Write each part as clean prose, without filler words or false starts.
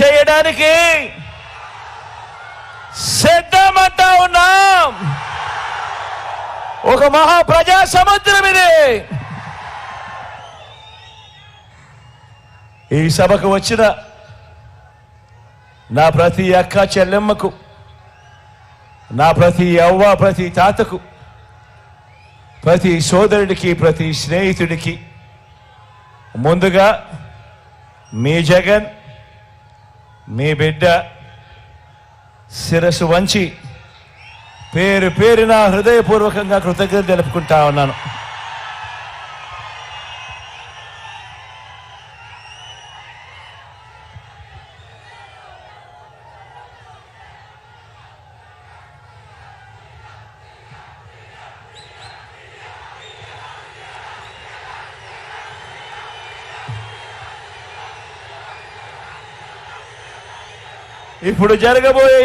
చేయడానికి సిద్ధమంటా ఉన్నాం. ఒక మహాప్రజా సముద్రం ఇది. ఈ సభకు వచ్చిన నా ప్రతి అక్క చెల్లెమ్మకు, నా ప్రతి అవ్వ, ప్రతి తాతకు, ప్రతి సోదరుడికి, ప్రతి స్నేహితుడికి ముందుగా మీ జగన్, మీ బిడ్డ శిరస్సు వంచి పేరు పేరున హృదయపూర్వకంగా కృతజ్ఞతలు తెలుపుకుంటా ఉన్నాను. ఇప్పుడు జరగబోయే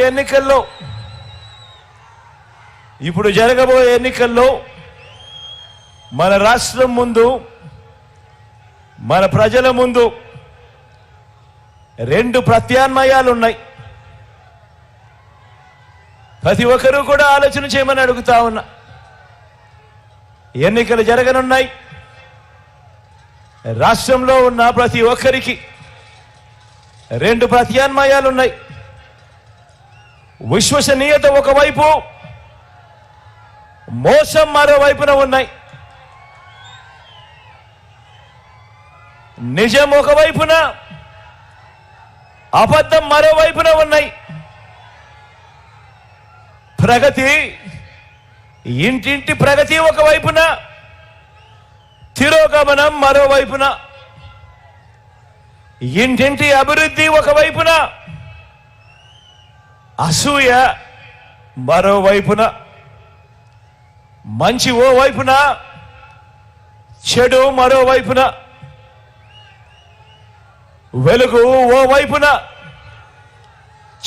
ఎన్నికల్లో మన రాష్ట్రం ముందు, మన ప్రజల ముందు రెండు ప్రత్యామ్నాయాలు ఉన్నాయి. ప్రతి ఒక్కరూ కూడా ఆలోచన చేయమని అడుగుతా ఉన్నా. ఎన్నికలు జరగనున్నాయి. రాష్ట్రంలో ఉన్న ప్రతి ఒక్కరికి రెండు ప్రత్యామ్నాయాలు ఉన్నాయి. విశ్వసనీయత ఒకవైపు, మోసం మరోవైపున ఉన్నాయి. నిజం ఒకవైపున, అబద్ధం మరోవైపున ఉన్నాయి. ప్రగతి, ఇంటింటి ప్రగతి ఒకవైపున, తిరోగమనం మరోవైపున. ఇంటింటి అభివృద్ధి ఒకవైపున, అసూయ మరోవైపున. మంచి ఓ వైపున, చెడు మరోవైపున. వెలుగు ఓ వైపున,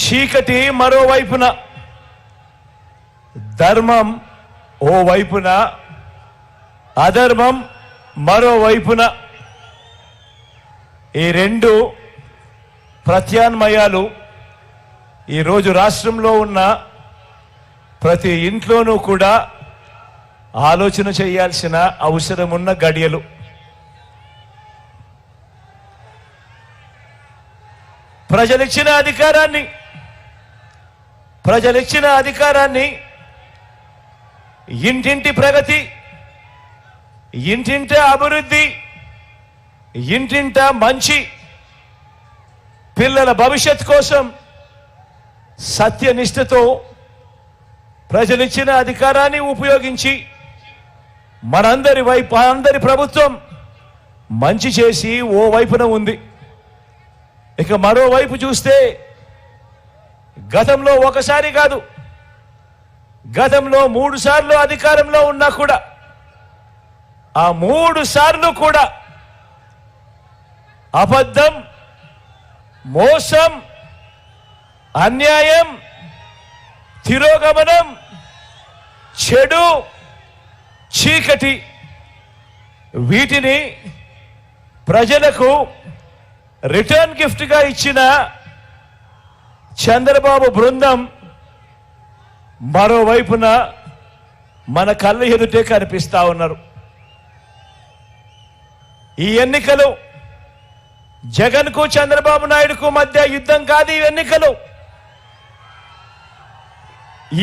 చీకటి మరోవైపున. ధర్మం ఓ వైపున, అధర్మం మరోవైపున. ఈ రెండు ప్రత్యామ్నాయాలు ఈరోజు రాష్ట్రంలో ఉన్న ప్రతి ఇంట్లోనూ కూడా ఆలోచన చేయాల్సిన అవసరం ఉన్న గడియలు. ప్రజలిచ్చిన అధికారాన్ని ఇంటింటి ప్రగతి, ఇంటింట అభివృద్ధి, ఇంటింట మంచి, పిల్లల భవిష్యత్ కోసం సత్యనిష్టతో ప్రజలిచ్చిన అధికారాన్ని ఉపయోగించి అందరి ప్రభుత్వం మంచి చేసి ఓ వైపున ఉంది. ఇక మరోవైపు చూస్తే గతంలో ఒకసారి కాదు, గతంలో 3 సార్లు అధికారంలో ఉన్నా కూడా ఆ 3 సార్లు కూడా అబద్ధం, మోసం, అన్యాయం, తిరోగమనం, చెడు, చీకటి, వీటిని ప్రజలకు రిటర్న్ గిఫ్ట్గా ఇచ్చిన చంద్రబాబు బృందం మరోవైపున మన కళ్ళ ఎదుటే కనిపిస్తా ఉన్నారు. ఈ ఎన్నికలు జగన్కు చంద్రబాబు నాయుడుకు మధ్య యుద్ధం కాదు.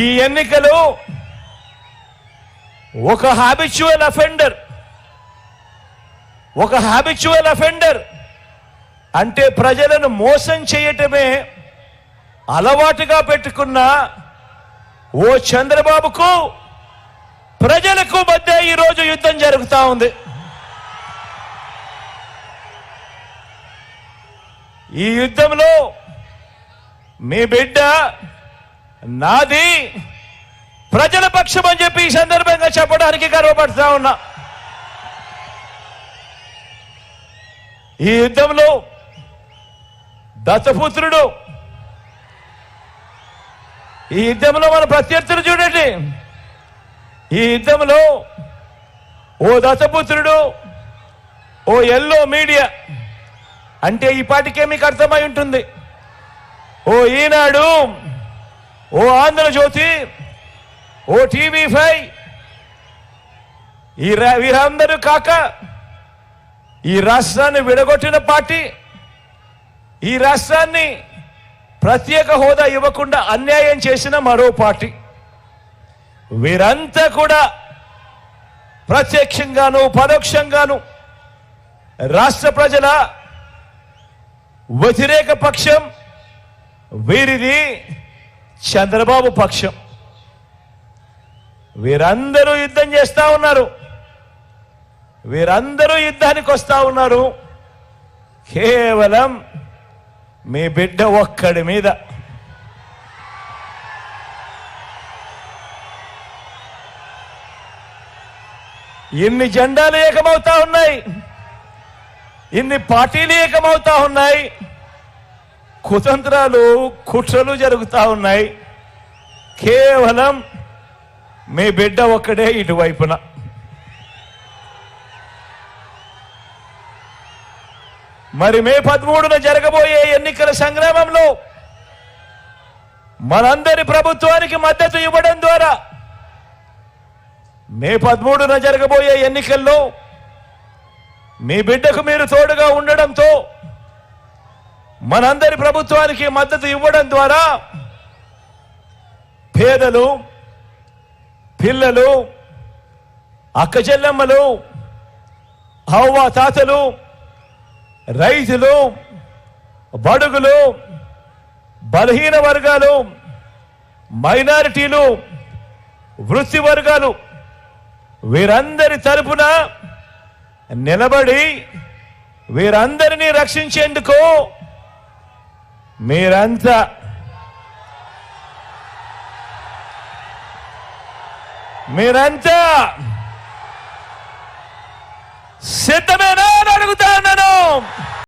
ఈ ఎన్నికలు ఒక హ్యాబిచువల్ అఫెండర్ అంటే ప్రజలను మోసం చేయటమే అలవాటుగా పెట్టుకున్న ఓ చంద్రబాబుకు ప్రజలకు మధ్య ఈరోజు యుద్ధం జరుగుతూ ఉంది. ఈ యుద్ధంలో మీ బిడ్డ నాది ప్రజల పక్షం అని చెప్పి ఈ సందర్భంగా చెప్పడానికి గర్వపడుతూ ఉన్నా. ఈ యుద్ధంలో దత్తపుత్రుడు, ఈ యుద్ధంలో మన ప్రత్యర్థులు చూడండి. ఈ యుద్ధంలో ఓ దత్తపుత్రుడు, ఓ ఎల్లో మీడియా అంటే ఈ పాటికే మీకు అర్థమై ఉంటుంది. ఓ ఈనాడు, ఓ ఆంధ్రజ్యోతి, ఓ టీవీ5 వీరందరూ కాక ఈ రాష్ట్రాన్ని విడగొట్టిన పార్టీ, ఈ రాష్ట్రాన్ని ప్రత్యేక హోదా ఇవ్వకుండా అన్యాయం చేసిన మరో పార్టీ. వీరంతా కూడా ప్రత్యక్షంగాను పరోక్షంగాను రాష్ట్ర ప్రజల వ్యతిరేక పక్షం. వీరిది చంద్రబాబు పక్షం. వీరందరూ యుద్ధం చేస్తా ఉన్నారు. వీరందరూ యుద్ధానికి వస్తా ఉన్నారు కేవలం మీ బిడ్డ ఒక్కడి మీద. ఇన్ని జెండాలు ఏకమవుతా ఉన్నాయి, ఇన్ని పార్టీలు ఏకమవుతా ఉన్నాయి, కుతంత్రాలు కుట్రలు జరుగుతా ఉన్నాయి. కేవలం మీ బిడ్డ ఒక్కడే ఇటువైపున. మరి మే 13న జరగబోయే ఎన్నికల సంగ్రామంలో మనందరి ప్రభుత్వానికి మద్దతు ఇవ్వడం ద్వారా, మే 13న జరగబోయే ఎన్నికల్లో మీ బిడ్డకు మీరు తోడుగా ఉండడంతో, మనందరి ప్రభుత్వానికి మద్దతు ఇవ్వడం ద్వారా పేదలు, పిల్లలు, అక్క చెల్లెమ్మలు, అవ్వ తాతలు, రైతులు, బడుగులు, బలహీన వర్గాలు, మైనారిటీలు, వృత్తి వర్గాలు వీరందరి తరపున నిలబడి వీరందరినీ రక్షించేందుకు మీరంతా సిద్ధమేనా అని అడుగుతా ఉన్నాను.